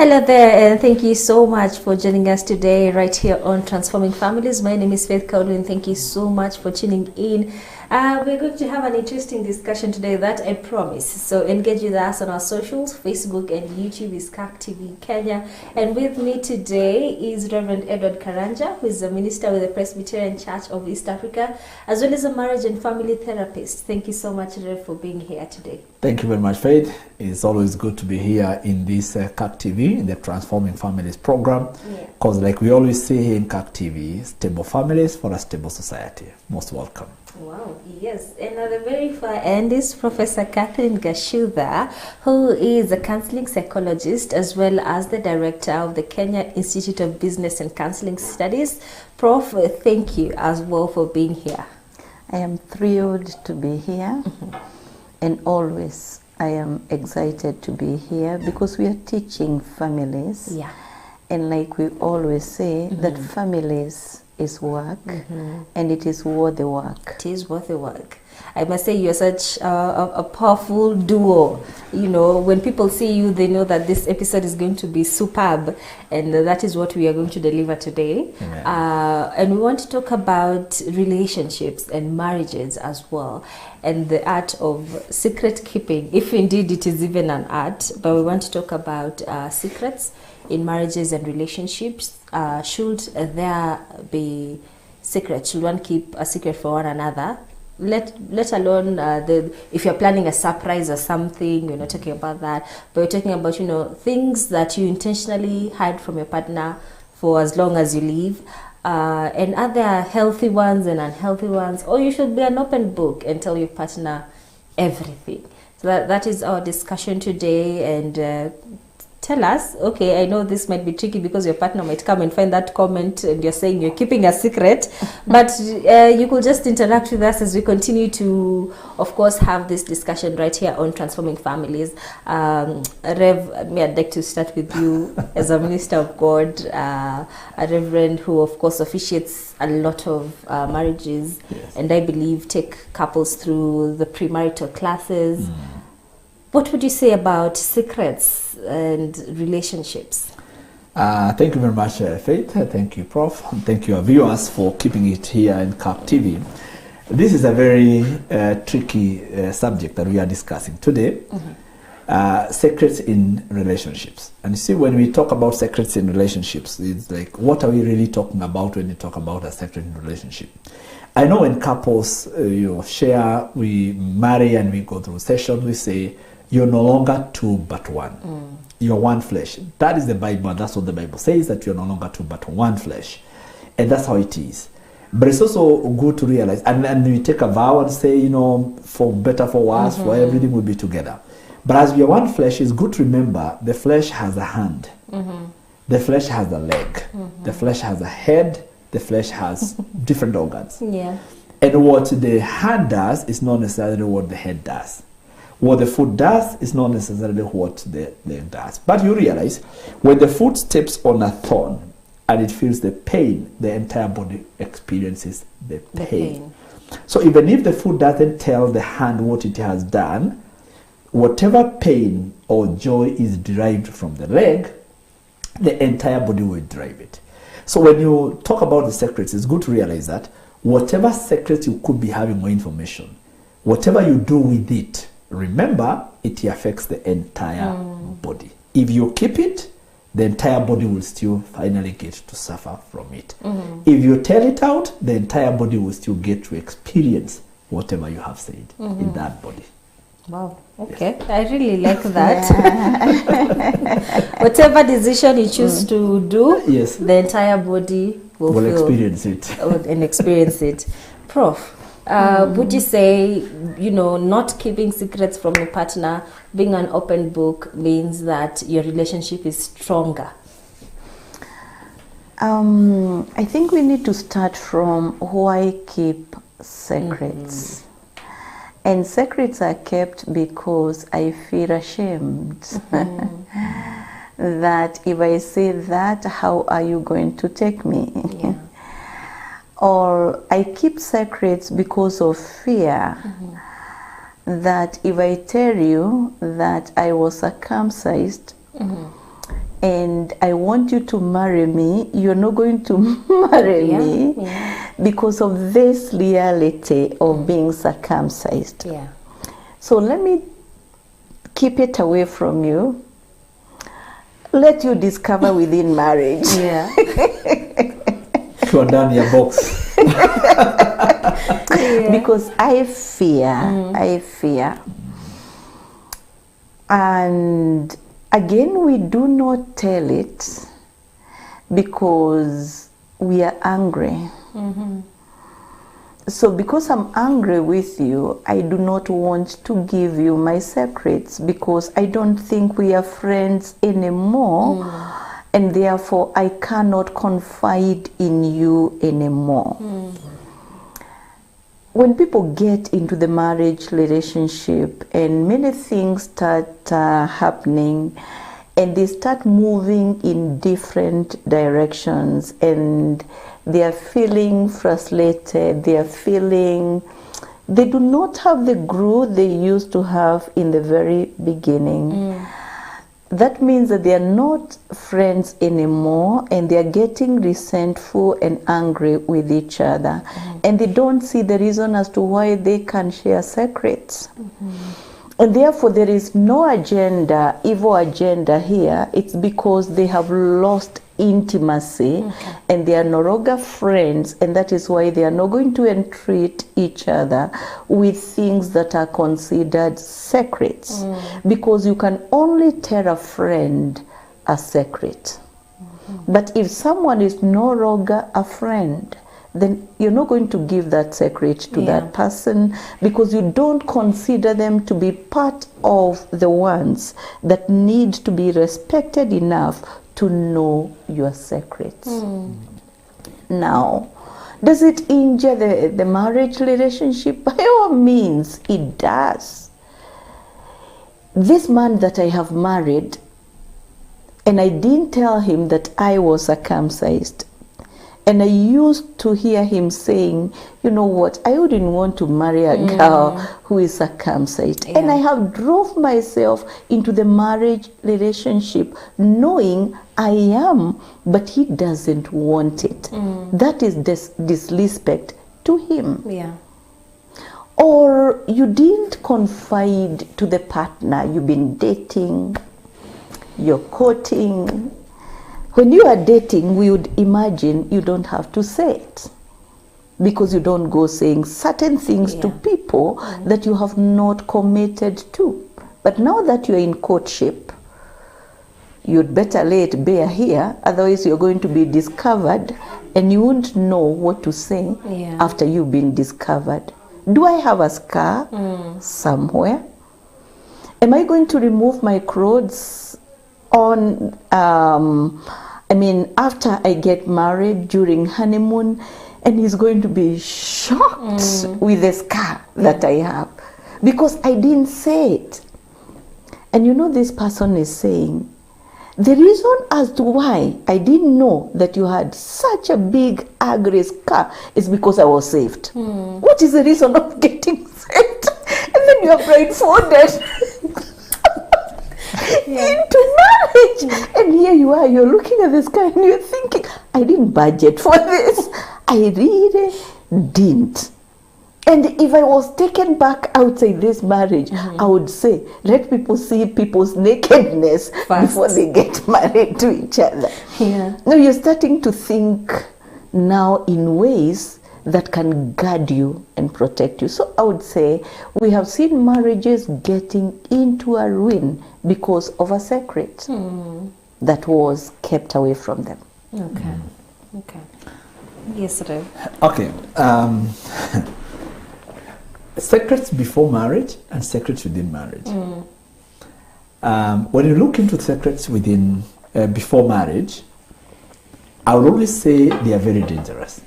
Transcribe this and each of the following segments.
Hello there, and thank you so much for joining us today right here on Transforming Families. My name is Faith Kaulu, and thank you so much for tuning in. We're going to have an interesting discussion today that I promise. So engage with us on our socials. Facebook and YouTube is CAC TV Kenya. And with me today is Reverend Edward Karanja, who is a minister with the Presbyterian Church of East Africa, as well as a marriage and family therapist. Thank you so much, Rev, for being here today. Thank you very much, Faith. It's always good to be here in this CAC TV, in the Transforming Families program. Because like we always say here in CAC TV, stable families for a stable society. Most welcome. Wow, yes. And at the very far end is Professor Catherine Gashuda, who is a counseling psychologist as well as the director of the Kenya Institute of Business and Counseling Studies. Prof, thank you as well for being here. I am thrilled to be here, and always I am excited to be here because we are teaching families. Yeah. And like we always say, that families is work, and it is worth the work. It is worth the work. I must say you're such a powerful duo. You know, when people see you, they know that this episode is going to be superb, and that is what we are going to deliver today. And we want to talk about relationships and marriages as well, and the art of secret keeping, if indeed it is even an art. But we want to talk about secrets in marriages and relationships. Should there be secrets? Should one keep a secret for one another? Let alone if you're planning a surprise or something, we're not talking about that, but we're talking about, you know, things that you intentionally hide from your partner for as long as you live, and other healthy ones and unhealthy ones, or you should be an open book and tell your partner everything. So that is our discussion today. And tell us, okay, I know this might be tricky because your partner might come and find that comment and you're saying you're keeping a secret, but you could just interact with us as we continue to, of course, have this discussion right here on Transforming Families. Rev, I'd like to start with you as a minister of God, a reverend who, of course, officiates a lot of marriages, and I believe take couples through the premarital classes. What would you say about secrets and relationships? Thank you very much, Faith. Thank you, Prof. And thank you, our viewers, for keeping it here in CAC TV. This is a very tricky subject that we are discussing today. Secrets in relationships. And you see, when we talk about secrets in relationships, it's like, what are we really talking about when you talk about a secret in relationship? I know when couples share, we marry and we go through sessions, we say, you're no longer two but one. You're one flesh. That is the Bible, and that's what the Bible says, that you're no longer two but one flesh. And that's how it is. But it's also good to realize, and we take a vow and say, you know, for better, for worse, for everything will be together. But as we are one flesh, it's good to remember the flesh has a hand. The flesh has a leg. The flesh has a head. The flesh has different organs. And what the hand does is not necessarily what the head does. What the foot does is not necessarily what the leg does. But you realize, when the foot steps on a thorn and it feels the pain, the entire body experiences the pain. So even if the foot doesn't tell the hand what it has done, whatever pain or joy is derived from the leg, the entire body will derive it. So when you talk about the secrets, it's good to realize that whatever secrets you could be having or information, whatever you do with it, remember, it affects the entire body. If you keep it, the entire body will still finally get to suffer from it. If you tell it out, the entire body will still get to experience whatever you have said in that body. Wow, okay. Yes. I really like that. Whatever decision you choose to do, the entire body will experience it. And experience it. Prof, would you say, you know, not keeping secrets from your partner, being an open book, means that your relationship is stronger? I think we need to start from why keep secrets. And secrets are kept because I feel ashamed that if I say that, how are you going to take me? Or I keep secrets because of fear that if I tell you that I was circumcised, and I want you to marry me, you're not going to marry me because of this reality of being circumcised. Yeah. So let me keep it away from you. Let you discover within marriage. Yeah. You are down your box. Because I fear. And again, we do not tell it because we are angry. So because I'm angry with you, I do not want to give you my secrets because I don't think we are friends anymore. And therefore, I cannot confide in you anymore. When people get into the marriage relationship and many things start happening and they start moving in different directions and they are feeling frustrated, they do not have the growth they used to have in the very beginning. That means that they are not friends anymore and they are getting resentful and angry with each other. And they don't see the reason as to why they can share secrets. And therefore there is no agenda, evil agenda here. It's because they have lost intimacy and they are no longer friends, and that is why they are not going to entreat each other with things that are considered secrets. Because you can only tell a friend a secret. But if someone is no longer a friend, then you're not going to give that secret to that person because you don't consider them to be part of the ones that need to be respected enough to know your secrets. Now, does it injure the marriage relationship? By all means, it does. This man that I have married, and I didn't tell him that I was circumcised, and I used to hear him saying, you know what, I wouldn't want to marry a girl who is circumcised. And I have drove myself into the marriage relationship knowing I am, but he doesn't want it. That is disrespect to him. Yeah. Or you didn't confide to the partner you've been dating, you're courting. When you are dating, we would imagine you don't have to say it because you don't go saying certain things to people that you have not committed to. But now that you're in courtship, you'd better lay it bare here, otherwise you're going to be discovered and you won't know what to say after you've been discovered. Do I have a scar somewhere? Am I going to remove my clothes on, after I get married during honeymoon, and he's going to be shocked with the scar that I have because I didn't say it. And you know, this person is saying, the reason as to why I didn't know that you had such a big ugly scar is because I was saved. What is the reason of getting saved? And then you are blindfolded into marriage. And here you are, you're looking at this guy and you're thinking, I didn't budget for this. I really didn't. And if I was taken back outside this marriage, I would say, let people see people's nakedness before they get married to each other. No, you're starting to think now in ways that can guard you and protect you. So I would say we have seen marriages getting into a ruin because of a secret that was kept away from them. Okay. Yes, sir. Okay. Secrets before marriage and secrets within marriage. When you look into secrets within before marriage, I would always say they are very dangerous.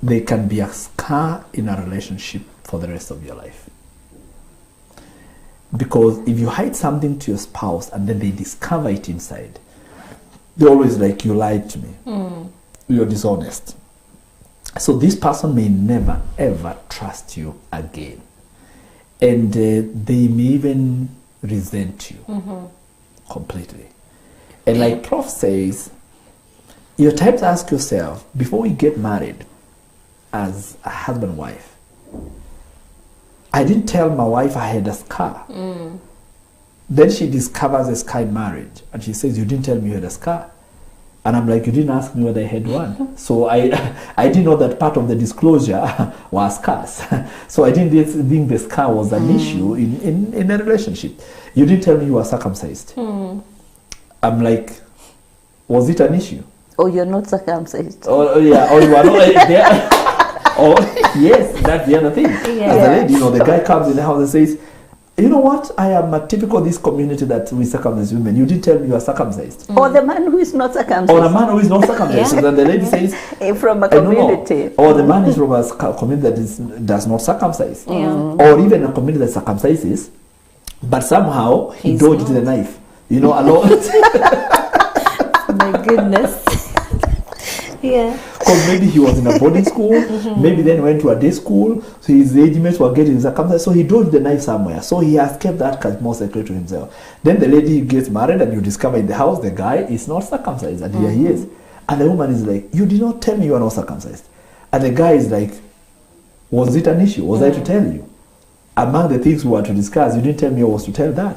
They can be a scar in a relationship for the rest of your life. Because if you hide something to your spouse and then they discover it inside, they're always like, you lied to me. You're dishonest. So this person may never ever trust you again. And they may even resent you completely. And like Prof says, you time to ask yourself, before we get married as a husband and wife, I didn't tell my wife I had a scar. Then she discovers a scar in marriage, and she says, you didn't tell me you had a scar. And I'm like, you didn't ask me whether I had one. So I didn't know that part of the disclosure was scars. So I didn't think the scar was an issue in a relationship. You didn't tell me you were circumcised. I'm like, was it an issue? Or you're not circumcised. Oh yeah, or you are not there. Oh yes, that's the other thing. Yeah. As a lady, the guy comes in the house and says, you know what? I am a typical this community that we circumcise women. You didn't tell me you are circumcised. Or the man who is not circumcised. Or a man who is not circumcised. Yeah. So then the lady says, from a I don't know. community. Or the man is from a community that does not circumcise. Yeah. Or even a community that circumcises, but somehow he He's dodged not. the knife. Alone. My goodness. Yeah. Because maybe he was in a boarding school, maybe then went to a day school, so his age mates were getting circumcised, so he dodged the knife somewhere. So he has kept that more secret to himself. Then the lady gets married and you discover in the house the guy is not circumcised, and here he is. And the woman is like, you did not tell me you are not circumcised. And the guy is like, was it an issue? Was I to tell you? Among the things we were to discuss, you didn't tell me I was to tell that.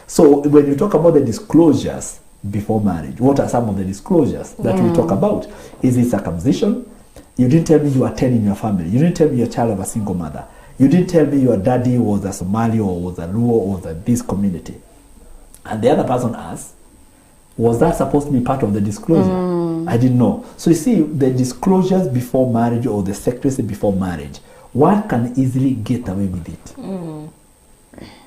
So when you talk about the disclosures before marriage, what are some of the disclosures that we talk about? Is it circumcision? You didn't tell me you are 10 in your family. You didn't tell me you're a child of a single mother. You didn't tell me your daddy was a Somali or was a Luo or was a this community. And the other person asks, was that supposed to be part of the disclosure? I didn't know. So you see, the disclosures before marriage or the secrecy before marriage, one can easily get away with it.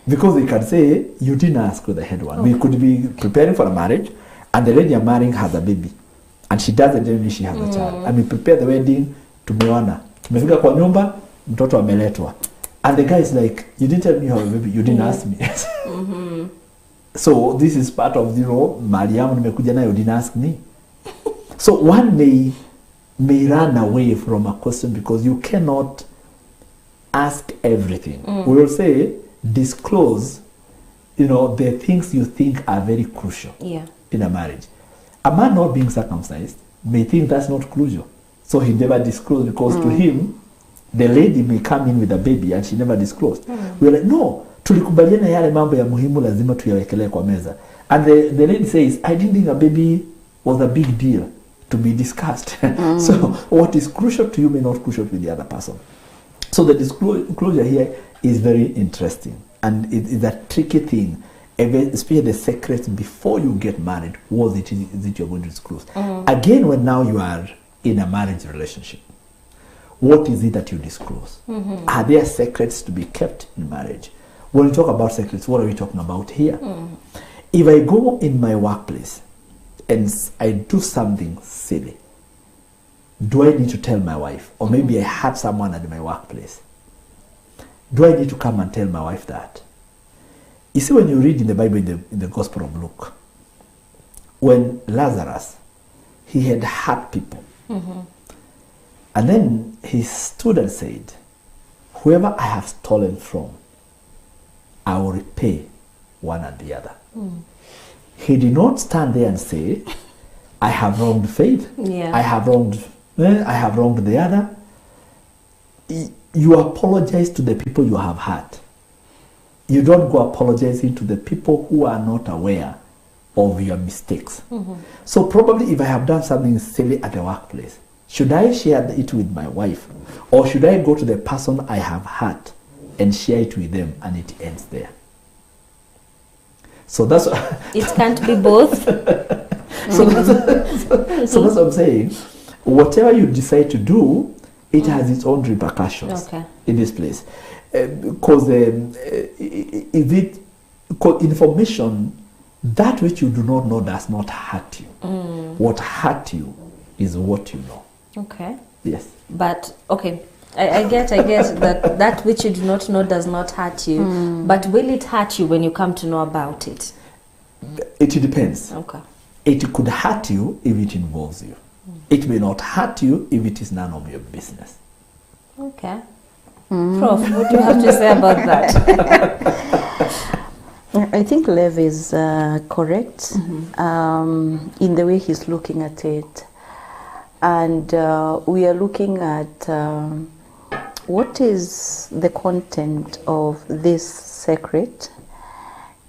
Because they can say, you didn't ask whether I had one. We could be preparing for a marriage, and the lady you're marrying has a baby. And she doesn't tell me she has a child. And we prepare the wedding, tumeona. Tumefika kwa nyumba, mtoto ameletwa. And the guy is like, you didn't tell me you have a baby, you didn't ask me. So this is part of, Mariam nimekuja nayo, you didn't ask me. So one may run away from a question because you cannot ask everything. We will say, disclose, the things you think are very crucial in a marriage. A man not being circumcised may think that's not crucial. So he never disclosed because to him, the lady may come in with a baby and she never disclosed. We're like, no, tulikubaliana yale mambo ya muhimu lazima tuyawekelee kwa meza. And the lady says, I didn't think a baby was a big deal to be discussed. So what is crucial to you may not crucial to the other person. So the disclosure here is very interesting, and it is a tricky thing, especially the secrets before you get married. What is it you're going to disclose? Again, when now you are in a marriage relationship, what is it that you disclose? Are there secrets to be kept in marriage? When we talk about secrets, what are we talking about here? If I go in my workplace and I do something silly, do I need to tell my wife? Or maybe I hurt someone at my workplace. Do I need to come and tell my wife that? You see, when you read in the Bible, in the Gospel of Luke, when Lazarus, he had hurt people. And then he stood and said, whoever I have stolen from, I will repay one and the other. He did not stand there and say, I have wronged Faith. I have wronged the other. You apologize to the people you have hurt. You don't go apologizing to the people who are not aware of your mistakes. So probably if I have done something silly at the workplace, should I share it with my wife? Or should I go to the person I have hurt and share it with them and it ends there? So that's It can't be both. so that's what I'm saying. Whatever you decide to do, it has its own repercussions in this place. Because information, that which you do not know does not hurt you. What hurt you is what you know. Okay. Yes. But, okay, I get that which you do not know does not hurt you. But will it hurt you when you come to know about it? It depends. Okay. It could hurt you if it involves you. It may not hurt you if it is none of your business. Okay. Prof, what do you have to say about that? I think Lev is correct in the way he's looking at it. And we are looking at what is the content of this secret,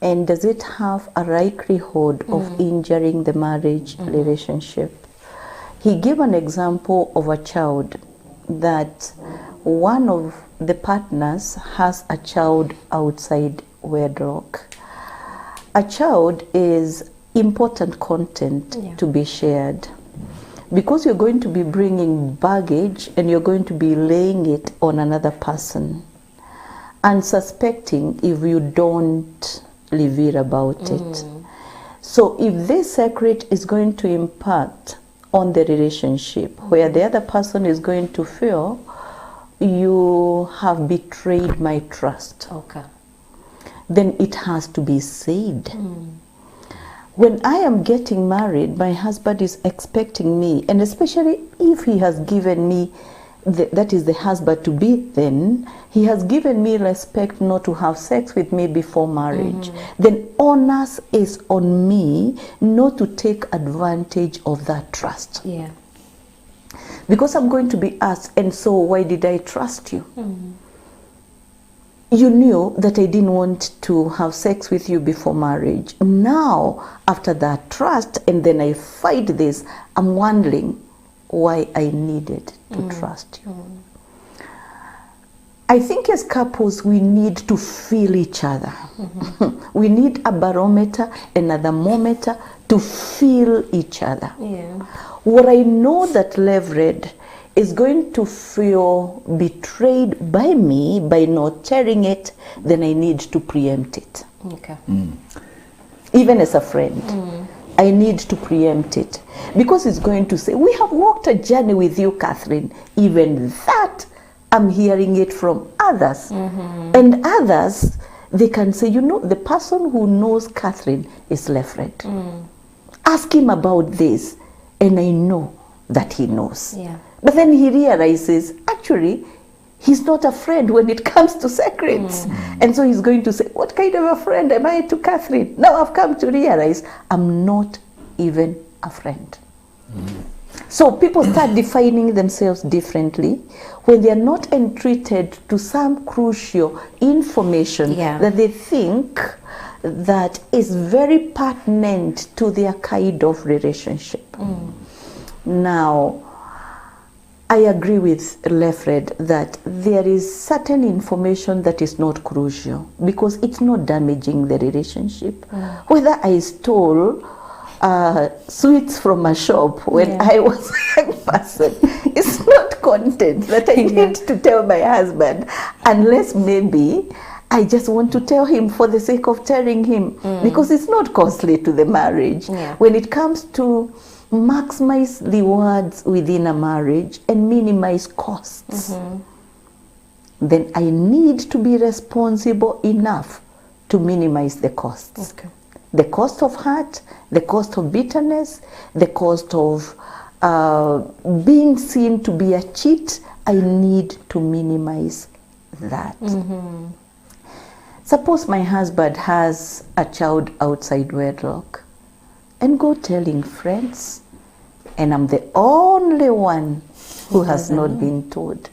and does it have a likelihood of injuring the marriage relationship? He gave an example of a child, that one of the partners has a child outside wedlock. A child is important content to be shared, because you're going to be bringing baggage and you're going to be laying it on another person, unsuspecting if you don't reveal about it. So if this secret is going to impact on the relationship, where the other person is going to feel you have betrayed my trust, Okay. then it has to be said. When I am getting married, my husband is expecting me, and especially if he has given me, that is the husband to be, then he has given me respect not to have sex with me before marriage. Then onus is on me not to take advantage of that trust. Yeah. Because I'm going to be asked, and so why did I trust you? You knew that I didn't want to have sex with you before marriage. Now, after that trust, and then I fight this, I'm wondering why I needed to trust you. I think as couples, we need to feel each other. We need a barometer and a thermometer to feel each other. Yeah. What I know that Leverett is going to feel betrayed by me by not sharing it, then I need to preempt it. Okay. Even as a friend, I need to preempt it, because it's going to say, we have walked a journey with you, Catherine. Even that, I'm hearing it from others. And others, they can say, you know, the person who knows Catherine is Leverett. Ask him about this, and I know that he knows. Yeah. But then he realizes, actually, he's not a friend when it comes to secrets. And so he's going to say, what kind of a friend am I to Catherine? Now I've come to realize I'm not even a friend. So people start defining themselves differently when they are not entreated to some crucial information that they think that is very pertinent to their kind of relationship. Now, I agree with Leverett that there is certain information that is not crucial, because it's not damaging the relationship. Whether I stole sweets from a shop when I was a young person, it's not content that I need to tell my husband, unless maybe I just want to tell him for the sake of telling him, because it's not costly to the marriage. When it comes to maximize rewards within a marriage and minimize costs, then I need to be responsible enough to minimize the costs. The cost of hurt, the cost of bitterness, the cost of being seen to be a cheat, I need to minimize that. Suppose my husband has a child outside wedlock, and go telling friends, and I'm the only one who has not been told.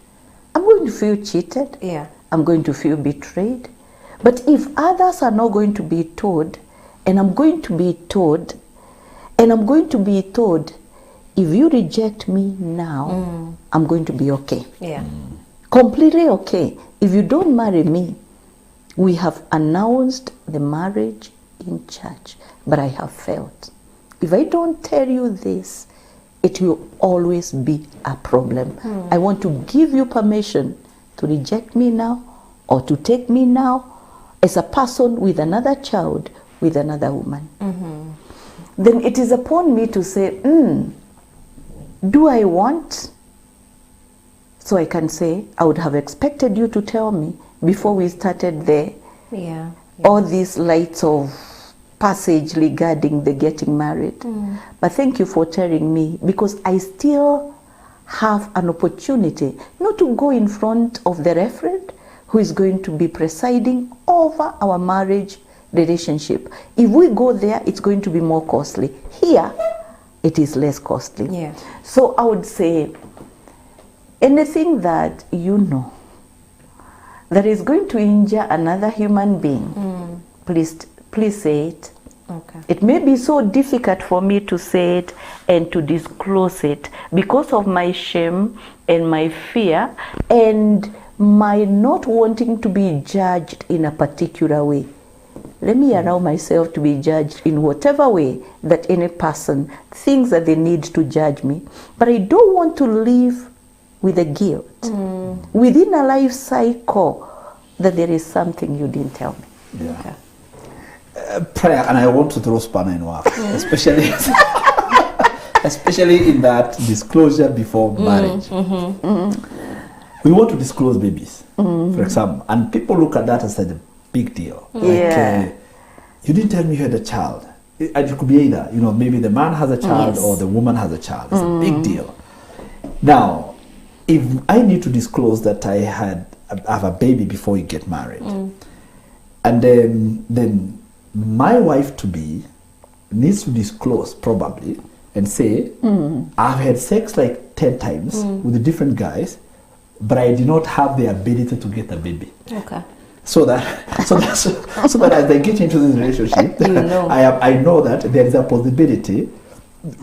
I'm going to feel cheated. I'm going to feel betrayed. But if others are not going to be told, and I'm going to be told, and I'm going to be told, if you reject me now, I'm going to be okay. Completely okay. If you don't marry me, we have announced the marriage in church, but I have failed. If I don't tell you this, it will always be a problem. I want to give you permission to reject me now, or to take me now as a person with another child, with another woman. Then it is upon me to say, do I want? So I can say, I would have expected you to tell me before we started all these lights of passage regarding the getting married. But thank you for telling me, because I still have an opportunity not to go in front of the reverend who is going to be presiding over our marriage relationship. If we go there, it's going to be more costly. Here, it is less costly. Yeah. So I would say anything that you know that is going to injure another human being, please say it. Okay. It may be so difficult for me to say it and to disclose it because of my shame and my fear and my not wanting to be judged in a particular way. Let me allow myself to be judged in whatever way that any person thinks that they need to judge me. But I don't want to live with a guilt within a life cycle that there is something you didn't tell me. Yeah. Okay. Prayer, and I want to throw spanner in work, especially especially in that disclosure before marriage. We want to disclose babies, for example, and people look at that as a big deal. Yeah. You didn't tell me you had a child. It could be either, maybe the man has a child Yes. or the woman has a child. It's a big deal. Now, if I need to disclose that I have a baby before you get married, and then my wife-to-be needs to disclose probably and say, I've had sex like 10 times with different guys, but I did not have the ability to get a baby. Okay. So that as I get into this relationship, You know. I know that there is a possibility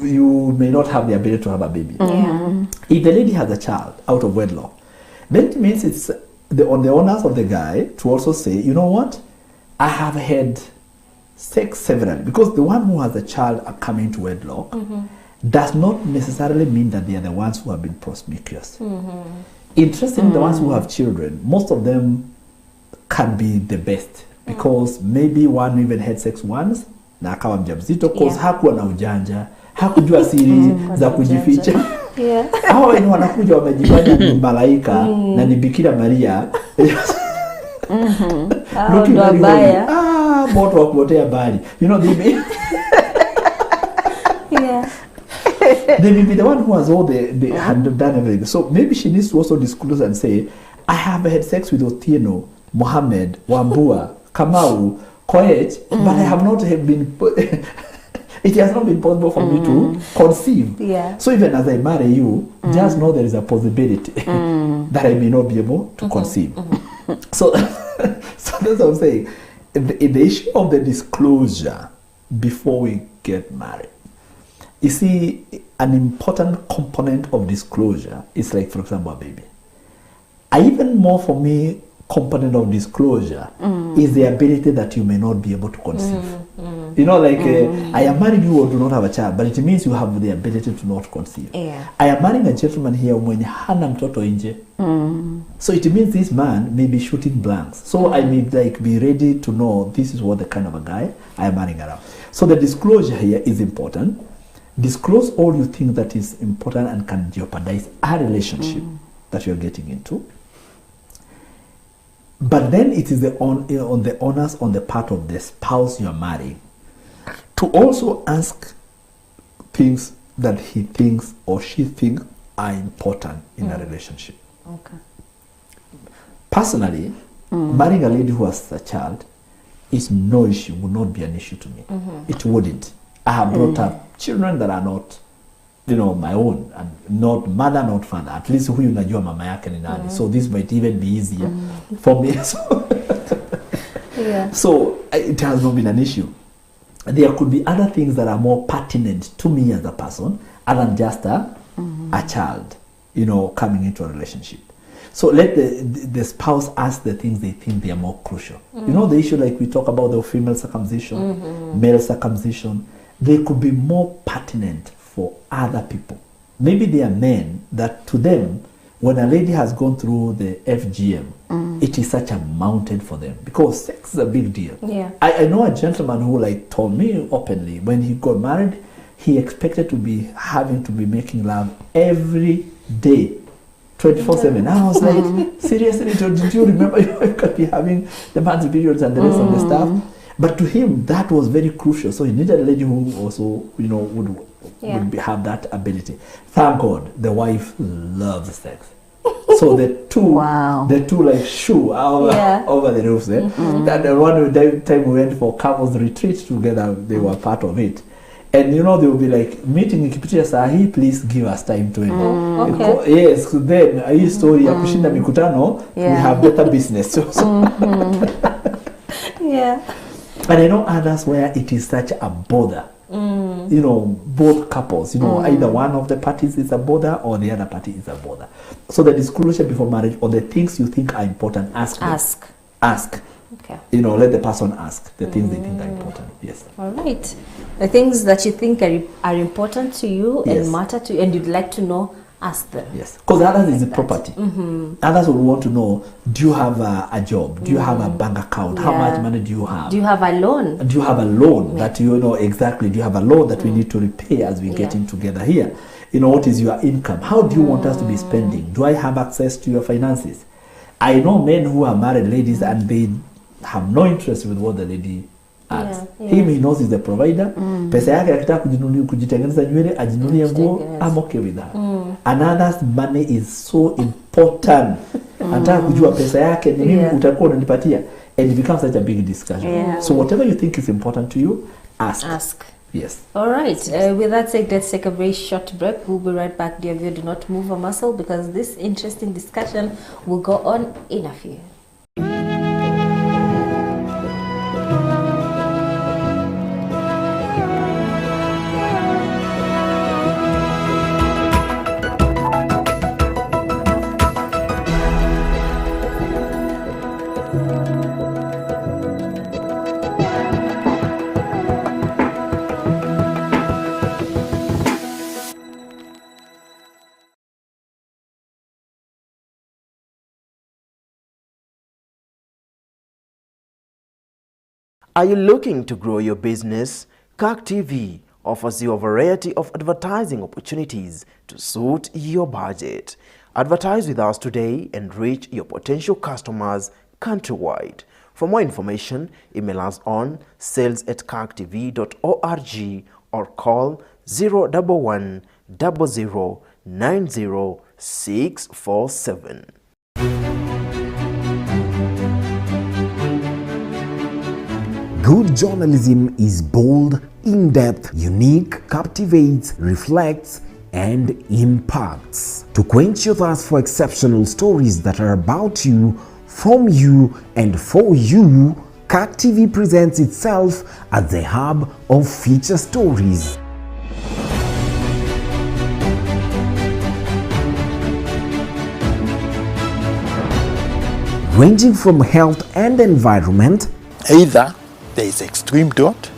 you may not have the ability to have a baby. Yeah. If the lady has a child out of wedlock, then it means it's on the onus of the guy to also say, you know what, I have had sex severally, because the one who has a child coming to wedlock does not necessarily mean that they are the ones who have been promiscuous. Interestingly, the ones who have children, most of them can be the best, because maybe one even had sex once na akawa mjamzito cause hakuwa na ujanja, hakujua siri za kujificha. Yeah. Hao wenye wanakuja wamejifanya ni malaika na ni Bikira Maria. Looking very holy. Moto wa kuotea bali. They may, Yeah. they may be the one who has all the had done everything. So maybe she needs to also disclose and say, I have had sex with Otieno, Mohammed, Wambua, Kamau, Koech, but I have not been. It has not been possible for me to conceive. Yeah. So even as I marry you, just know there is a possibility that I may not be able to conceive. So that's what I'm saying. The issue of the disclosure before we get married. You see, an important component of disclosure is like, for example, a baby. Even more for me, component of disclosure is the ability that you may not be able to conceive. I am married you or do not have a child, but it means you have the ability to not conceive. Yeah. I am marrying a gentleman here mwenye hana mtoto nje. So it means this man may be shooting blanks. So I may be ready to know this is what the kind of a guy I am marrying around. So the disclosure here is important. Disclose all you think that is important and can jeopardize a relationship that you're getting into. But then it is on the onus on the part of the spouse you are marrying to also ask things that he thinks or she thinks are important in a relationship. Okay. Personally, marrying a lady who has a child is no issue, would not be an issue to me. It wouldn't. I have brought up children that are not, my own, and not mother, not father. At least huyu najua mama yake ni nani. So this might even be easier for me. So it has not been an issue. There could be other things that are more pertinent to me as a person other than just a child, coming into a relationship. So let the spouse ask the things they think they are more crucial. The issue like we talk about the female circumcision, male circumcision, they could be more pertinent for other people. Maybe they are men that to them, when a lady has gone through the FGM, it is such a mountain for them because sex is a big deal. Yeah. I know a gentleman who told me openly when he got married, he expected to be having to be making love every day, 24/7. I was like, seriously, did you remember you could be having the monthly periods and the rest of the stuff? But to him, that was very crucial. So he needed a lady who also, would have that ability. Thank God, the wife loves sex. So the two Wow. like shoe over the roofs. That one time we went for couples retreat together, they were part of it. And they will be like, meeting ikipitia saa hii, please give us time to Okay. Yes, then hii story ya kushinda mikutano, we have better business. So Yeah. and I know others where it is such a bother. Both couples, either one of the parties is a bother or the other party is a bother. So the disclosure before marriage, or the things you think are important, ask them. Ask. Okay. Let the person ask the things they think are important. Yes. All right. The things that you think are important to you Yes. and matter to you and you'd like to know, ask them. Yes. Because others is the property. Others will want to know, do you have a job? Do you have a bank account? How much money do you have? Do you have a loan? Do you have a loan that you know exactly? Do you have a loan that we need to repay as we get in together here? What is your income? How do you want us to be spending? Do I have access to your finances? I know men who are married ladies and they have no interest with what the lady adds. Him, he knows he's the provider. Pesa yake akitaka kujitengeneza nywele, ajinunulie nguo, I'm okay with that. Another's money is so important. Anataka kujua pesa yake ni nini utakuwa unanipatia. And it becomes such a big discussion. So whatever you think is important to you, ask. Yes. All right. With that said, let's take a very short break. We'll be right back, dear viewer. Do not move a muscle because this interesting discussion will go on in a few. Are you looking to grow your business? CAC TV offers you a variety of advertising opportunities to suit your budget. Advertise with us today and reach your potential customers countrywide. For more information, email us on sales@cactv.org or call 011 00 90 647. Good journalism is bold, in-depth, unique, captivates, reflects, and impacts. To quench your thirst for exceptional stories that are about you, from you, and for you, CAC TV presents itself as the hub of feature stories. Ranging from health and environment, either there is extreme drought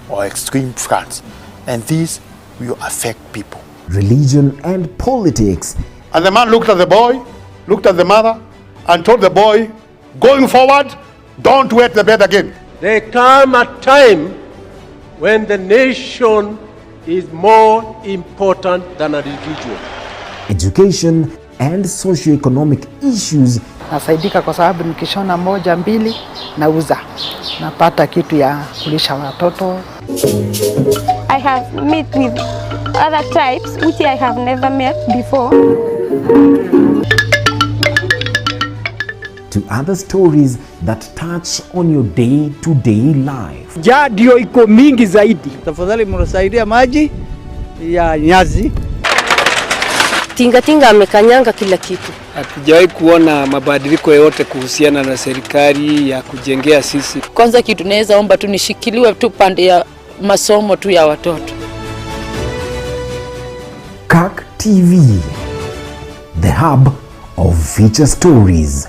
or extreme floods, and these will affect people. religion and politics, And the man looked at the boy, looked at the mother, and told the boy, going forward, don't wet the bed again. There come a time when the nation is more important than an individual. education, and socio-economic issues. Nasaidika kwa sababu nikishona moja mbili nauza, napata kitu ya kulisha watoto. I have met with other tribes which I have never met before. To other stories that touch on your day-to-day life. Njaa ndio iko mingi zaidi. Tafadhali mnasaidia maji ya nyazi. Tingatinga amekanyanga kila kitu. Hatujawahi kuona mabadiliko yote kuhusiana na serikali ya kujengea sisi. Kwanza kitu naweza omba tu nishikiliwe tu pande ya masomo tu ya watoto. CAC TV, the hub of feature stories.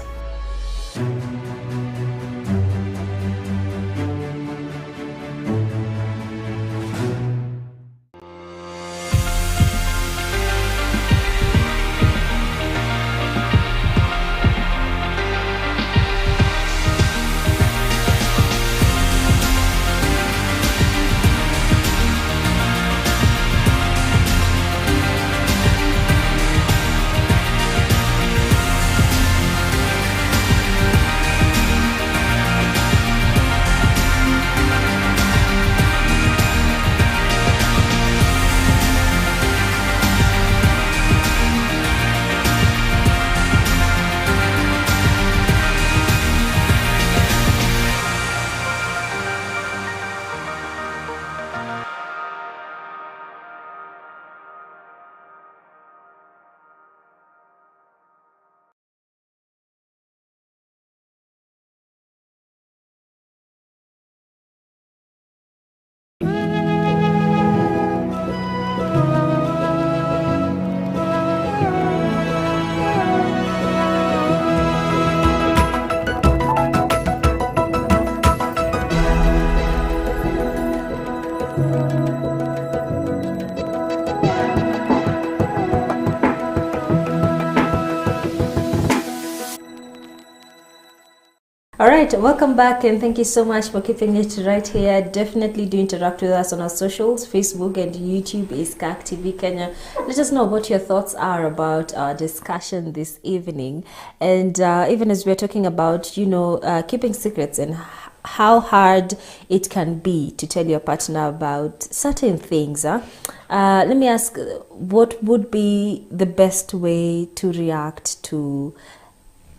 All right, welcome back, and thank you so much for keeping it right here. Definitely do interact with us on our socials. Facebook and YouTube is CAC TV Kenya. Let us know what your thoughts are about our discussion this evening. And even as we're talking about, keeping secrets and how hard it can be to tell your partner about certain things. Let me ask, what would be the best way to react to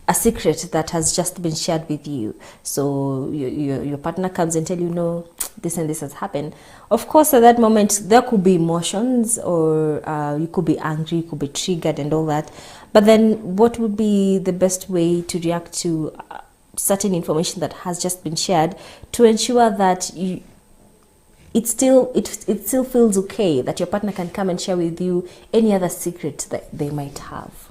a secret that has just been shared with you? So your partner comes and tell you, no, this and this has happened. Of course, at that moment, there could be emotions, or you could be angry, you could be triggered and all that. But then what would be the best way to react to certain information that has just been shared to ensure that it still feels okay, that your partner can come and share with you any other secret that they might have?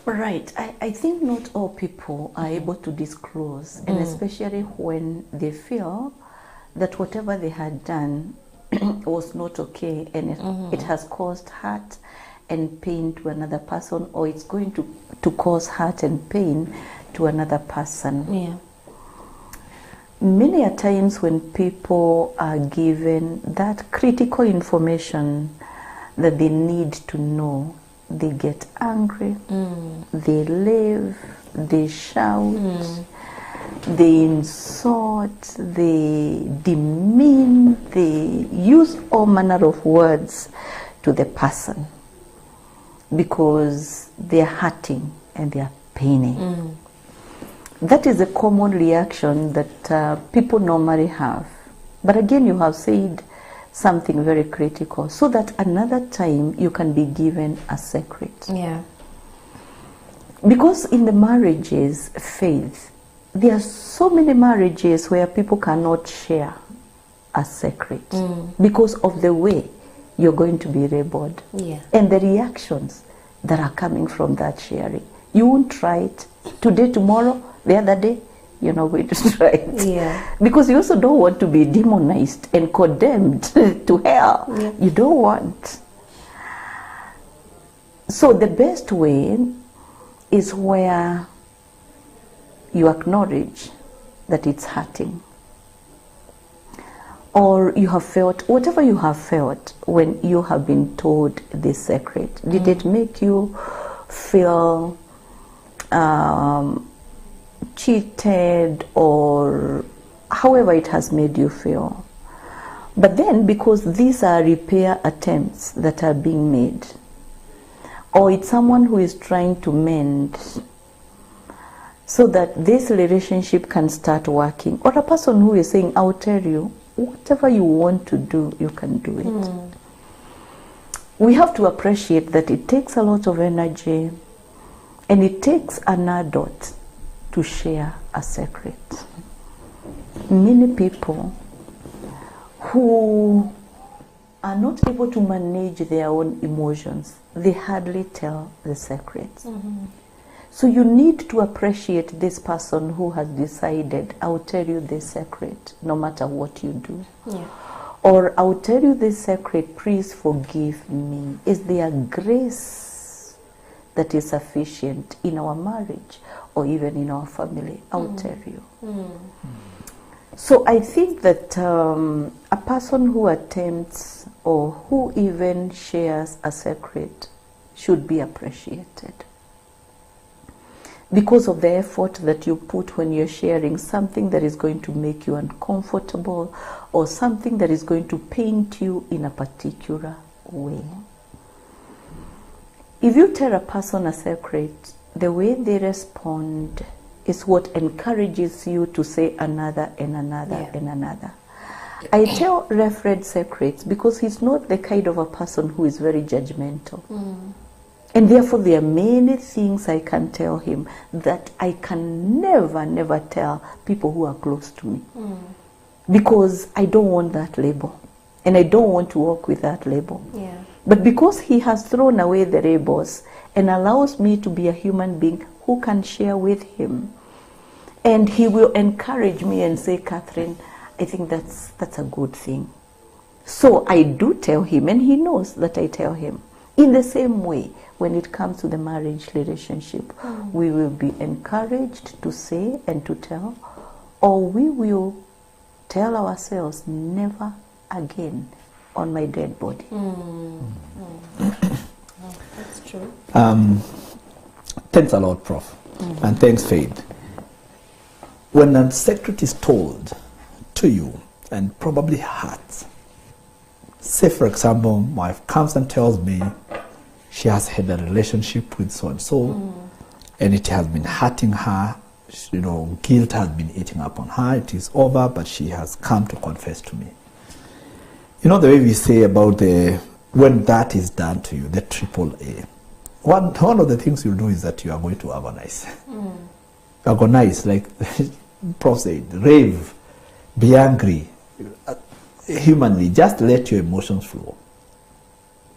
Right. I think not all people are able to disclose, and especially when they feel that whatever they had done was not okay, and it has caused hurt and pain to another person, or it's going to cause hurt and pain to another person. Yeah. Many a times when people are given that critical information that they need to know, they get angry, they leave, they shout, they insult, they demean, they use all manner of words to the person because they're hurting and they're paining. That is a common reaction that people normally have. But again, you have said something very critical, so that another time you can be given a secret. Yeah. Because in the marriages, Faith, there are so many marriages where people cannot share a secret because of the way you're going to be labeled and the reactions that are coming from that sharing. You won't try it today, tomorrow, the other day. You're not going to try it. Yeah. Because you also don't want to be demonized and condemned to hell. Yeah. You don't want. So the best way is where you acknowledge that it's hurting. Or you have felt, whatever you have felt when you have been told this secret, did it make you feel cheated, or however it has made you feel? But then, because these are repair attempts that are being made, or it's someone who is trying to mend so that this relationship can start working, or a person who is saying, I'll tell you, whatever you want to do, you can do it. We have to appreciate that it takes a lot of energy, and it takes an adult to share a secret. Many people who are not able to manage their own emotions, they hardly tell the secrets. So you need to appreciate this person who has decided, I'll tell you this secret no matter what you do. Yeah. Or I'll tell you this secret, please forgive me. Is there grace that is sufficient in our marriage or even in our family? I'll tell you. So I think that a person who attempts or who even shares a secret should be appreciated because of the effort that you put when you're sharing something that is going to make you uncomfortable or something that is going to paint you in a particular way. If you tell a person a secret, the way they respond is what encourages you to say another and another and another. I tell Refred secrets because he's not the kind of a person who is very judgmental. And therefore there are many things I can tell him that I can never tell people who are close to me. Because I don't want that label. And I don't want to work with that label. Yeah. But because he has thrown away the labels and allows me to be a human being who can share with him, and he will encourage me and say, Catherine, I think that's a good thing. So I do tell him, and he knows that I tell him. In the same way, when it comes to the marriage relationship, we will be encouraged to say and to tell, or we will tell ourselves, never again on my dead body. That's true. Thanks a lot, Prof. And thanks, Faith. When a secret is told to you and probably hurts, say for example, my wife comes and tells me she has had a relationship with so and so, and it has been hurting her. You know, guilt has been eating up on her. It is over, but she has come to confess to me. You know the way we say about when that is done to you, the AAA. One of the things you do is that you are going to agonize. Agonize, like Prof said, rave, be angry, humanly, just let your emotions flow.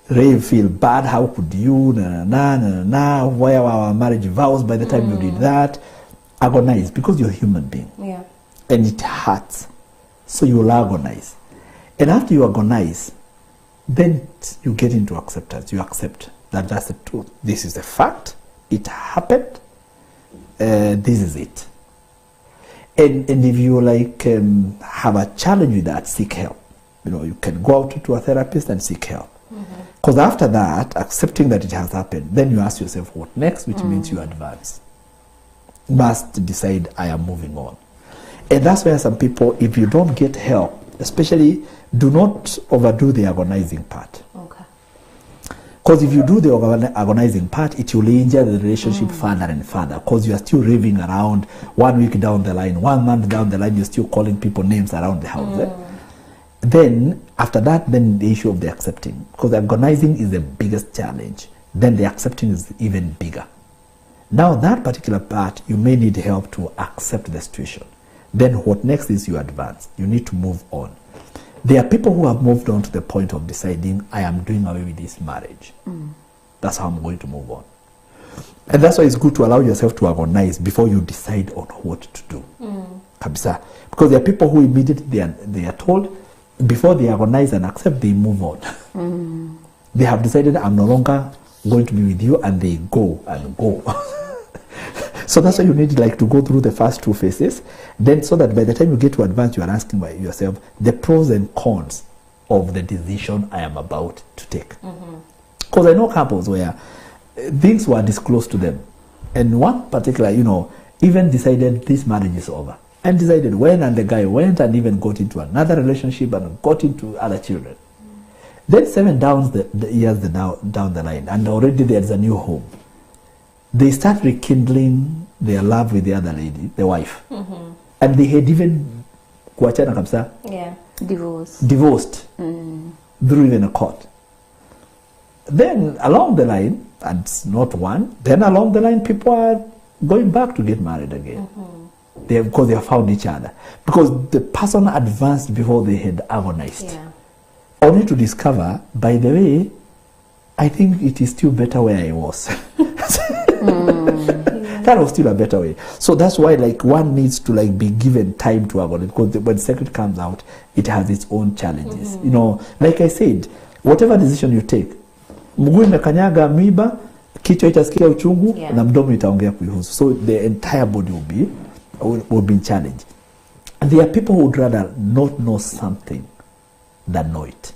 Rave, feel bad, how could you, why are our marriage vows by the time you did that? Agonize, because you're a human being. Yeah. And it hurts. So you will agonize. And after you agonize, then you get into acceptance. You accept that that's the truth. This is the fact. It happened. This is it. And if you have a challenge with that, seek help. You know, you can go out to a therapist and seek help. Because after that, accepting that it has happened, then you ask yourself what next, which means you advance. Must decide, I am moving on. And that's where some people, if you don't get help, especially, do not overdo the agonizing part. Okay. Because if you do the agonizing part, it will injure the relationship further and further, because you are still raving around 1 week down the line, 1 month down the line, you're still calling people names around the house. Then, after that, then the issue of the accepting. Because agonizing is the biggest challenge. Then the accepting is even bigger. Now, that particular part, you may need help to accept the situation. Then what next is you advance. You need to move on. There are people who have moved on to the point of deciding, I am doing away with this marriage. That's how I'm going to move on. And that's why it's good to allow yourself to agonize before you decide on what to do. Kabisa. Because there are people who immediately they are told, before they agonize and accept, they move on. They have decided, I'm no longer going to be with you, and they go and go. So that's why you need to go through the first 2 phases, then so that by the time you get to advance, you are asking yourself the pros and cons of the decision I am about to take. Because I know couples where things were disclosed to them, and one particular, even decided this marriage is over, and decided and the guy went and even got into another relationship and got into other children. Then 7 years down the line, and already there's a new home. They start rekindling their love with the other lady, the wife. And they had even kuachana kabisa. Yeah. Divorced. Through even a court. Then along the line, and not one, then along the line people are going back to get married again. Because they have found each other. Because the person advanced before they had agonized. Yeah. Only to discover, by the way, I think it is still better where I was. That was still a better way. So that's why one needs to be given time to agonize, because when secret comes out, it has its own challenges. Like I said, whatever decision you take, mguu imekanyaga miba, kichwa itasikia uchungu, na mdomo itaongea kuihusu. So the entire body will be challenged. And there are people who would rather not know something than know it.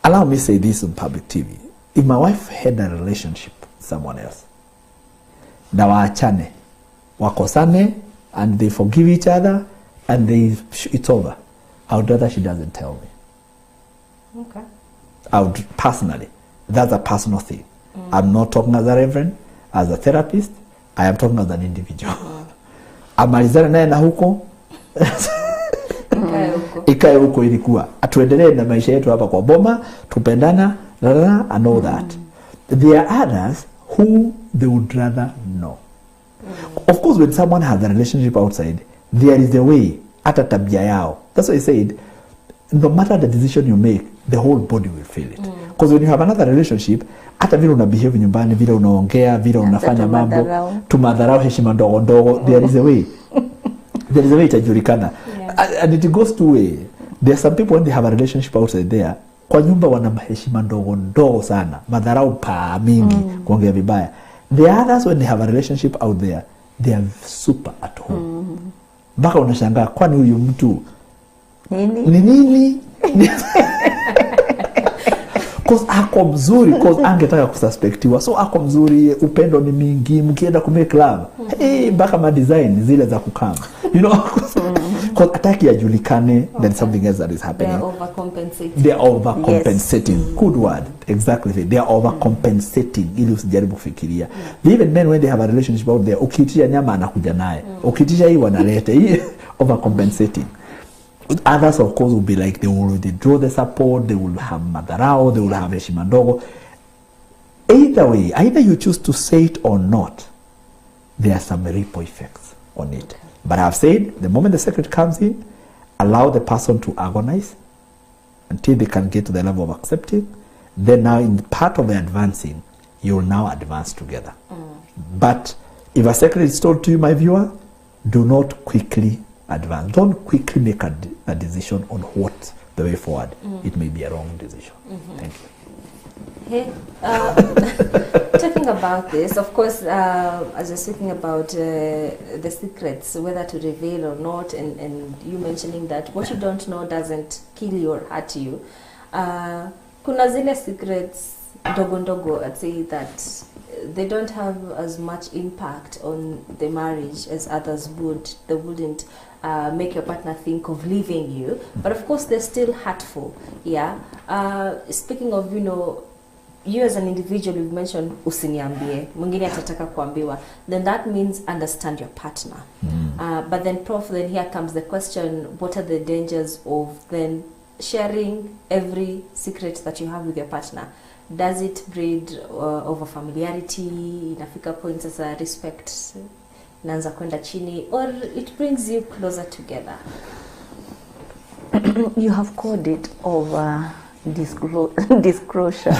Allow me to say this on public TV. If my wife had a relationship with someone else, na waachane, wakosane, and they forgive each other, and it's over, I would rather she doesn't tell me. Okay. I would personally. That's a personal thing. I'm not talking as a reverend, as a therapist. I am talking as an individual. Amalizana naye na huko. Ikae huko ilikuwa. Atuendelee na maisha yetu hapa kwa boma, tupendana, and all that. There are others who they would rather know. Of course, when someone has a relationship outside, there is a way, hata tabia yao. That's why I said, no matter the decision you make, the whole body will feel it. Because when you have another relationship, hata vile una behave nyumbani, vile unaongea, vile unafanya mambo, tumadharau heshima ndogo ndogo, there is a way. There is a way itajulikana. And it goes two ways. There are some people when they have a relationship outside there, kwa nyumba wana heshima ndogo ndogo sana, madharau paa mingi, kuongea vibaya. The others, when they have a relationship out there, they are super at home. Mpaka unashangaa kwani huyu mtu ni nini? Cause ako mzuri, cause angetaka kususpectiwa. So ako mzuri, upendo ni mingi, mkienda kumake club. Mpaka ma design zile za kukama. You know, cause ataki ajulikane, then something else that is happening. They are overcompensating. Yes. Good word. Exactly. They are overcompensating. Ili usijaribu kufikiria. Even men, when they have a relationship out there, ukitisha nyama anakuja naye. Ukitisha hii wanaleta. Hii overcompensating. Others, of course, will be like, they will withdraw the support, they will have madharau, they will have heshima ndogo. Either way, either you choose to say it or not, there are some ripple effects on it. But I've said, the moment the secret comes in, allow the person to agonize until they can get to the level of accepting. Then now, in part of the advancing, you will now advance together. But if a secret is told to you, my viewer, do not quickly advance. Don't quickly make a decision on what the way forward. It may be a wrong decision. Thank you. Hey, talking about this, of course, as you're speaking about the secrets, whether to reveal or not, and you mentioning that what you don't know doesn't kill you or hurt you. Kuna zile secrets ndogo ndogo, I'd say that they don't have as much impact on the marriage as others would. They wouldn't make your partner think of leaving you, but of course they're still hurtful. Yeah. Speaking of, you know, you as an individual, you've mentioned usiniambie, mwingine atataka kuambiwa, then that means understand your partner. But then, Prof, then here comes the question: what are the dangers of then sharing every secret that you have with your partner? Does it breed over familiarity? Inafika points as a respect naanza kwenda chini, or it brings you closer together? You have called it over disclosure.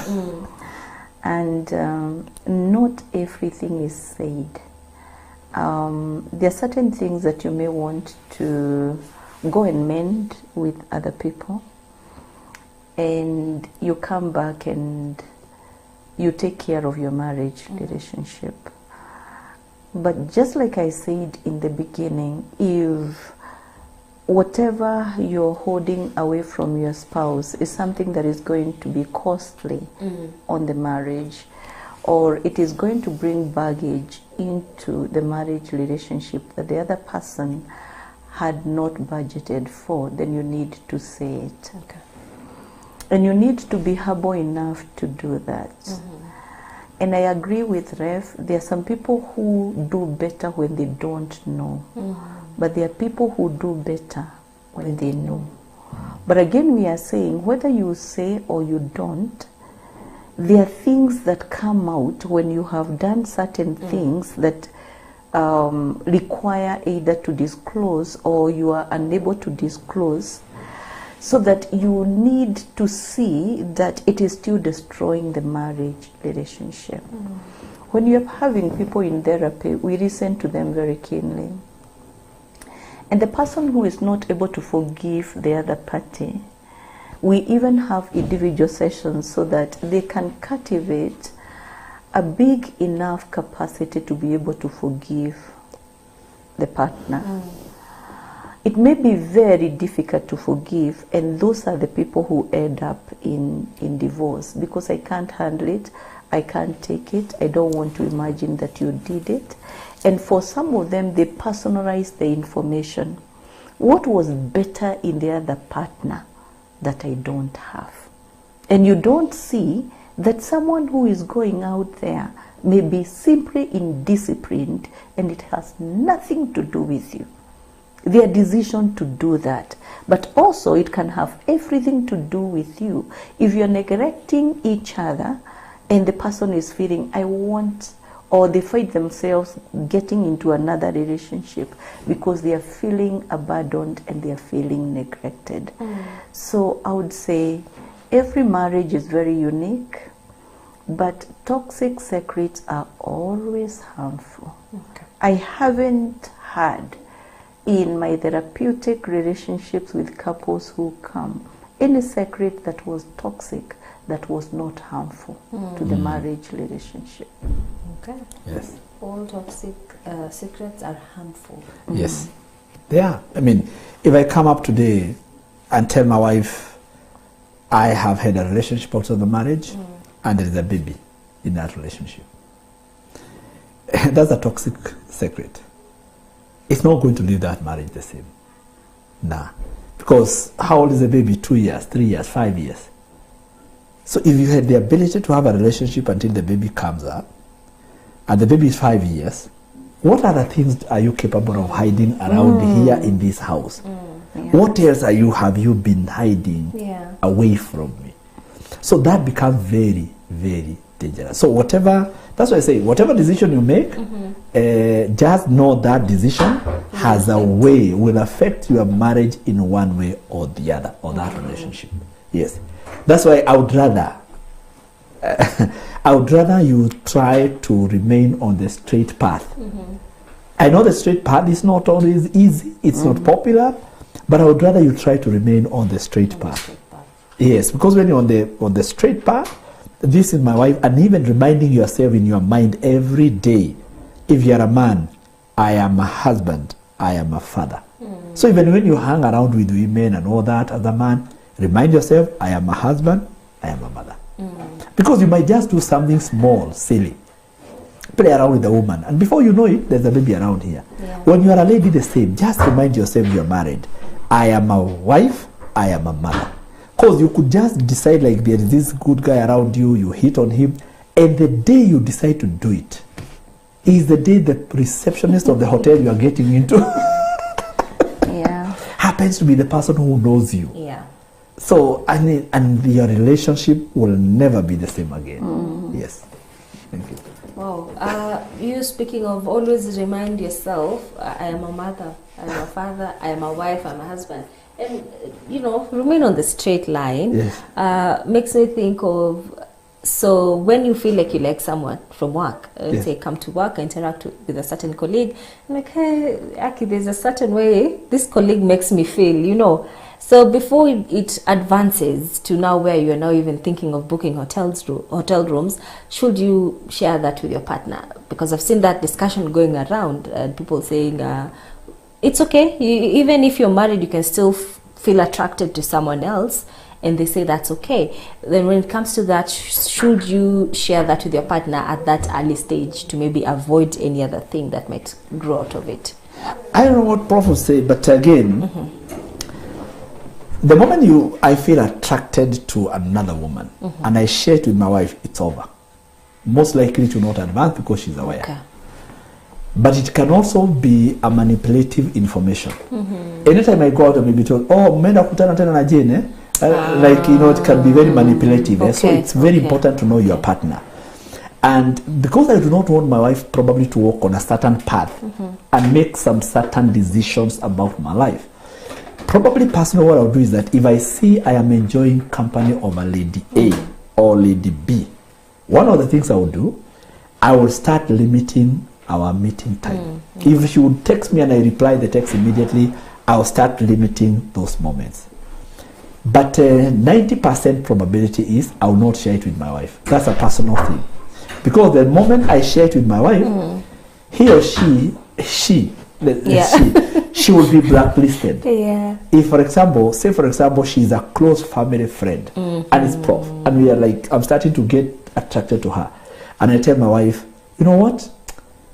And not everything is said. There are certain things that you may want to go and mend with other people, and you come back and you take care of your marriage relationship. But just like I said in the beginning, if whatever you're holding away from your spouse is something that is going to be costly on the marriage, or it is going to bring baggage into the marriage relationship that the other person had not budgeted for, then you need to say it. Okay. And you need to be humble enough to do that. And I agree with Ref, there are some people who do better when they don't know. But there are people who do better when they know. But again, we are saying, whether you say or you don't, there are things that come out when you have done certain things that require either to disclose or you are unable to disclose, so that you need to see that it is still destroying the marriage relationship. When you're having people in therapy, we listen to them very keenly. And the person who is not able to forgive the other party, we even have individual sessions so that they can cultivate a big enough capacity to be able to forgive the partner. It may be very difficult to forgive, and those are the people who end up in divorce, because I can't handle it, I can't take it, I don't want to imagine that you did it. And for some of them, they personalize the information. What was better in the other partner that I don't have? And you don't see that someone who is going out there may be simply indisciplined, and it has nothing to do with you. Their decision to do that. But also it can have everything to do with you. If you're neglecting each other and the person is feeling, I want, or they find themselves getting into another relationship because they are feeling abandoned and they are feeling neglected. So I would say every marriage is very unique, but toxic secrets are always harmful. I haven't had in my therapeutic relationships with couples who come any secret that was toxic, that was not harmful to the marriage relationship. Okay. Yes. All toxic secrets are harmful. Yes. They are. I mean, if I come up today and tell my wife I have had a relationship outside the marriage and there is a baby in that relationship, that's a toxic secret. It's not going to leave that marriage the same. Nah. Because how old is the baby? 2 years, 3 years, 5 years. So if you had the ability to have a relationship until the baby comes up, and the baby is 5 years, what other things are you capable of hiding around here in this house? What else have you been hiding away from me? So that becomes very, very dangerous. So that's why I say, whatever decision you make, just know that decision has a way, will affect your marriage in one way or the other, or that relationship. Yes. That's why I would rather you try to remain on the straight path. I know the straight path is not always easy, it's not popular, but I would rather you try to remain on the straight path. Yes, because when you're on the straight path, this is my wife, and even reminding yourself in your mind every day, if you're a man, I am a husband, I am a father. So even when you hang around with women and all that as a man, remind yourself, I am a husband, I am a mother. Because you might just do something small, silly, play around with a woman, and before you know it, there's a baby around here. When you are a lady, the same. Just remind yourself you're married. I am a wife, I am a mother. Because you could just decide, like, there is this good guy around you, you hit on him, and the day you decide to do it is the day the receptionist of the hotel you are getting into happens to be the person who knows you. So, and your relationship will never be the same again. Yes. Thank you. Wow. You speaking of always remind yourself, I am a mother, I am a father, I am a wife, I am a husband. And, remain on the straight line. Makes me think of, so when you feel like you like someone from work, say come to work, interact with a certain colleague, I'm like, hey, Aki, there's a certain way this colleague makes me feel, So before it advances to now where you're now even thinking of booking hotel rooms, should you share that with your partner? Because I've seen that discussion going around and people saying, it's okay, even if you're married, you can still feel attracted to someone else, and they say that's okay. Then when it comes to that, should you share that with your partner at that early stage to maybe avoid any other thing that might grow out of it? I don't know what Prof will say, but again, the moment I feel attracted to another woman and I share it with my wife, it's over. Most likely to not advance because she's aware. Okay. But it can also be a manipulative information. Anytime I go out and maybe told, oh, menda kutana tena na Jane, like, it can be very manipulative. So it's very important to know your partner. And because I do not want my wife probably to walk on a certain path and make some certain decisions about my life, probably personally what I'll do is that if I see I am enjoying company of a lady A or lady B, one of the things I will do, I will start limiting our meeting time. If she would text me and I reply the text immediately, I'll start limiting those moments. But 90% probability is I will not share it with my wife. That's a personal thing. Because the moment I share it with my wife, he or she will be blacklisted. If, for example, she's a close family friend and it's Prof, and we are like, I'm starting to get attracted to her, and I tell my wife, you know what,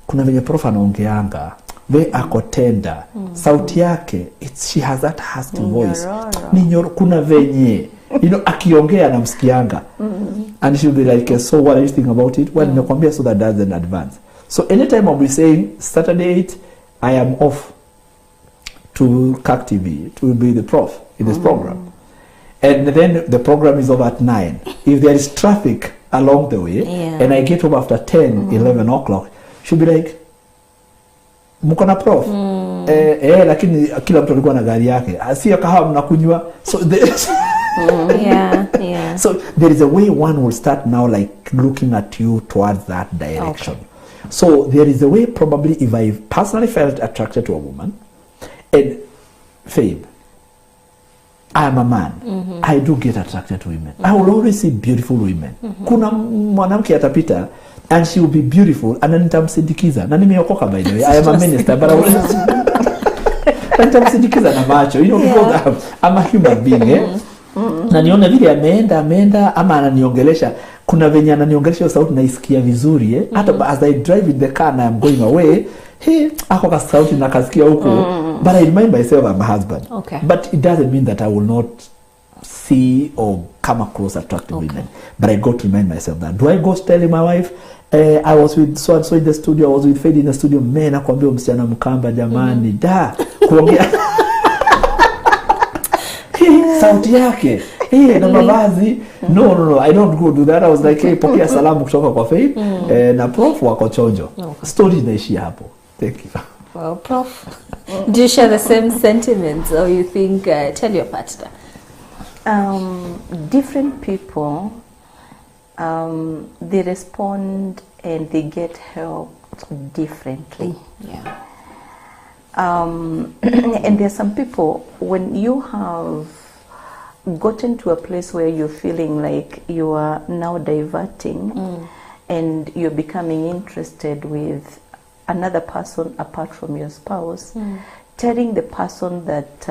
kuna venye Prof anaongeanga, ve ako tender, sauti yake, she has that husky voice, kuna venye, akiongea namsikianga, and she'll be like, so what are you thinking about it? Well, nimekwambia, so that doesn't advance. So anytime I'll be saying Saturday 8, I am off to CAC TV to be the Prof in this program, and then the program is over at 9. If there is traffic along the way and I get home after 10, 11 o'clock, she'll be like, mko na Prof? Lakini kila mtu alikuwa na gari yake, sio kahawa mnakunywa. So so there is a way one will start now, like looking at you towards that direction. So there is a way, probably, if I personally felt attracted to a woman, and Fabe, I am a man. I do get attracted to women. I will always see beautiful women. Kuna mwanamke atapita and she will be beautiful and nitamsindikiza. Na nimeokoka by the way. I am a minister but I will nitamsindikiza na macho. You know, because I'm a human being. Na niona vile ameenda ama ananiongelesha. Kuna venye ananiongelesha sauti naisikia vizuri. Hata as I drive in the car and I am going away, ako ka sauti nakasikia huko. But I remind myself I'm a husband. Okay. But it doesn't mean that I will not see or come across attractive women. But I got to remind myself that. Do I go telling my wife, I was with so and so in the studio, I was with Fedi in the studio, man, nakwambia msichana mkamba jamani, da, kuongea. Sauti yake. Na mavazi. No, I don't go do that. I was like, pokea salamu kutoka kwa Faith. Na prof wako chonjo. Story inaishia hapo. Thank you. Well, Prof, do you share the same sentiments, or you think, tell your partner? Different people, they respond and they get helped differently. Yeah. And there are some people, when you have gotten to a place where you're feeling like you are now diverting and you're becoming interested with another person apart from your spouse, telling the person that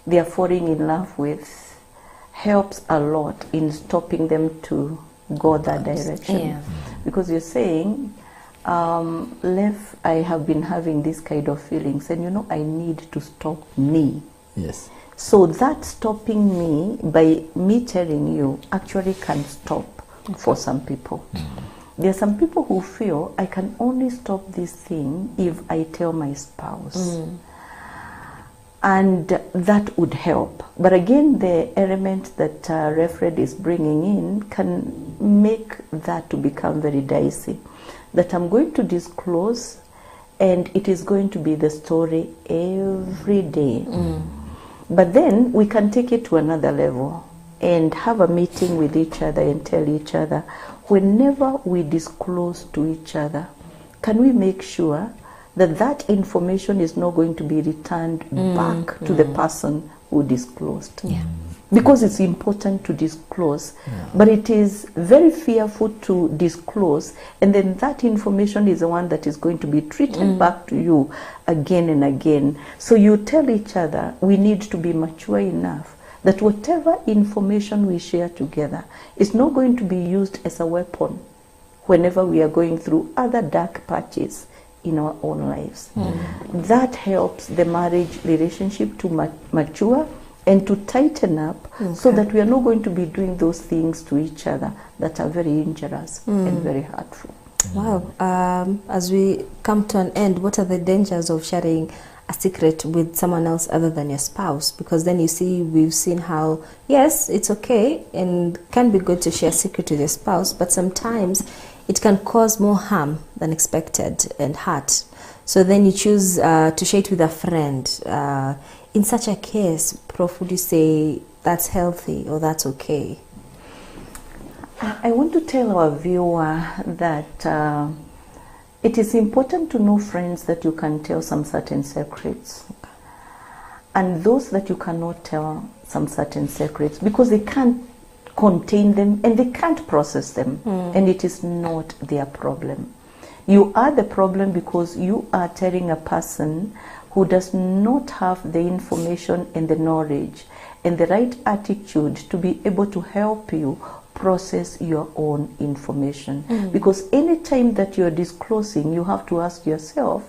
they are falling in love with helps a lot in stopping them to go that direction. Yeah. Because you're saying, Lev, I have been having this kind of feelings and you know I need to stop me. Yes. So that stopping me by me telling you actually can stop for some people. There are some people who feel I can only stop this thing if I tell my spouse. And that would help. But again, the element that Reverend is bringing in can make that to become very dicey. That I'm going to disclose and it is going to be the story every day. But then we can take it to another level and have a meeting with each other and tell each other, whenever we disclose to each other, can we make sure that that information is not going to be returned back to the person who disclosed? Yeah. Because it's important to disclose, but it is very fearful to disclose, and then that information is the one that is going to be treated back to you again and again. So you tell each other, we need to be mature enough that whatever information we share together is not going to be used as a weapon whenever we are going through other dark patches in our own lives. That helps the marriage relationship to mature and to tighten up, so that we are not going to be doing those things to each other that are very injurious and very hurtful. Wow. As we come to an end, what are the dangers of sharing a secret with someone else other than your spouse? Because then you see, we've seen how, yes, it's okay and can be good to share a secret with your spouse, but sometimes it can cause more harm than expected and hurt. So then you choose to share it with a friend. In such a case, Prof, would you say that's healthy or that's okay? I want to tell our viewer that it is important to know friends that you can tell some certain secrets, and those that you cannot tell some certain secrets because they can't contain them and they can't process them, and it is not their problem. You are the problem because you are telling a person who does not have the information and the knowledge and the right attitude to be able to help you process your own information. Because anytime that you're disclosing, you have to ask yourself,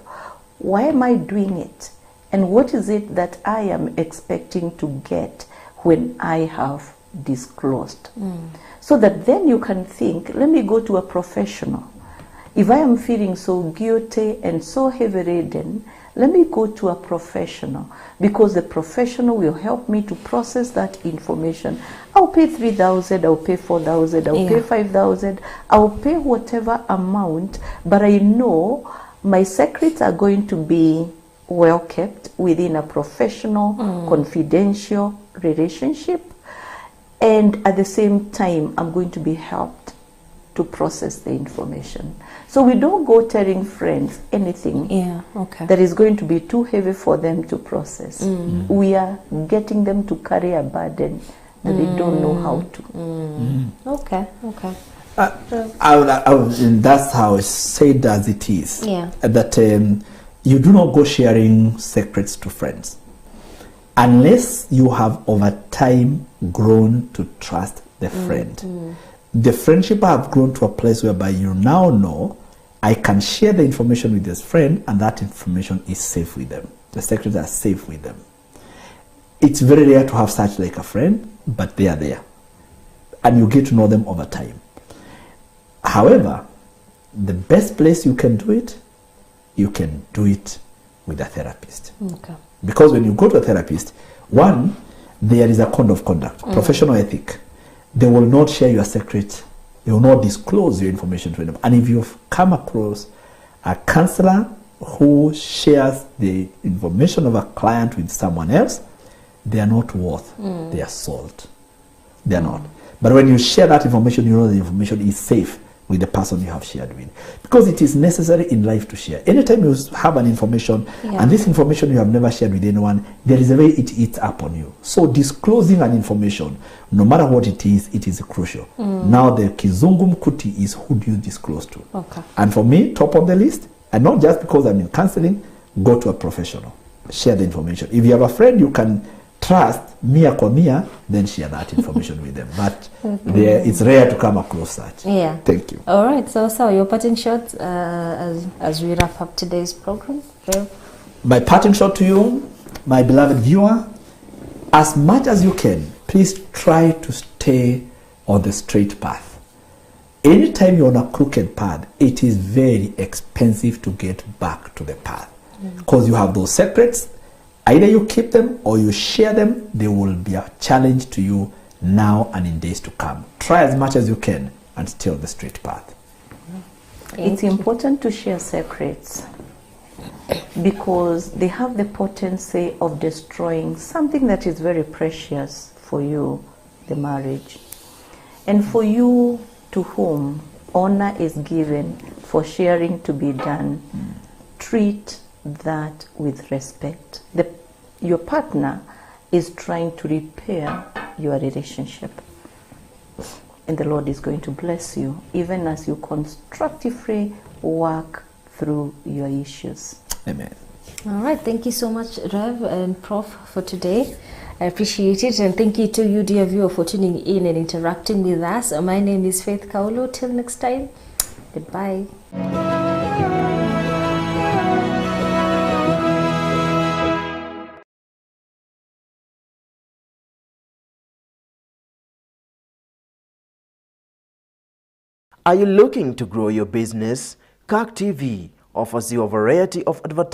why am I doing it? And what is it that I am expecting to get when I have disclosed? So that then you can think, let me go to a professional. If I am feeling so guilty and so heavy-laden, let me go to a professional, because the professional will help me to process that information. I'll pay 3,000, I'll pay 4,000, I'll pay 5,000, I'll pay whatever amount, but I know my secrets are going to be well kept within a professional, confidential relationship, and at the same time, I'm going to be helped to process the information. So we don't go telling friends anything that is going to be too heavy for them to process. We are getting them to carry a burden that they don't know how to. Okay. And that's how it's said as it is. Yeah. That you do not go sharing secrets to friends unless you have over time grown to trust the friend. The friendship have grown to a place whereby you now know I can share the information with this friend and that information is safe with them. The secrets are safe with them. It's very rare to have such like a friend, but they are there. And you get to know them over time. However, the best place you can do it with a therapist. Okay. Because when you go to a therapist, one, there is a code of conduct, professional ethic. They will not share your secret. They will not disclose your information to them. And if you've come across a counselor who shares the information of a client with someone else, they are not worth their salt. They are not. But when you share that information, you know the information is safe with the person you have shared with. Because it is necessary in life to share. Anytime you have an information, and this information you have never shared with anyone, there is a way it eats up on you. So disclosing an information, no matter what it is crucial. Now the kizungu mkuti is who do you disclose to. Okay. And for me, top of the list, and not just because I'm in counseling, go to a professional. Share the information. If you have a friend you can trust, mia kwa mia, then share that information with them. But it's rare to come across such. Yeah. Thank you. All right. So your parting shot as we wrap up today's program. My parting shot to you, my beloved viewer, as much as you can, please try to stay on the straight path. Anytime you're on a crooked path, it is very expensive to get back to the path. Because you have those secrets. Either you keep them or you share them, they will be a challenge to you now and in days to come. Try as much as you can and stay on the straight path. It's important to share secrets because they have the potency of destroying something that is very precious for you, the marriage. And for you to whom honor is given for sharing to be done, treat that with respect. Your partner is trying to repair your relationship, and the Lord is going to bless you even as you constructively work through your issues. Amen. All right. Thank you so much, Rev and Prof, for today. I appreciate it, and thank you to you, dear viewer, for tuning in and interacting with us. My name is Faith Kaulo. Till next time, goodbye. Are you looking to grow your business? KAK TV offers you a variety of advertising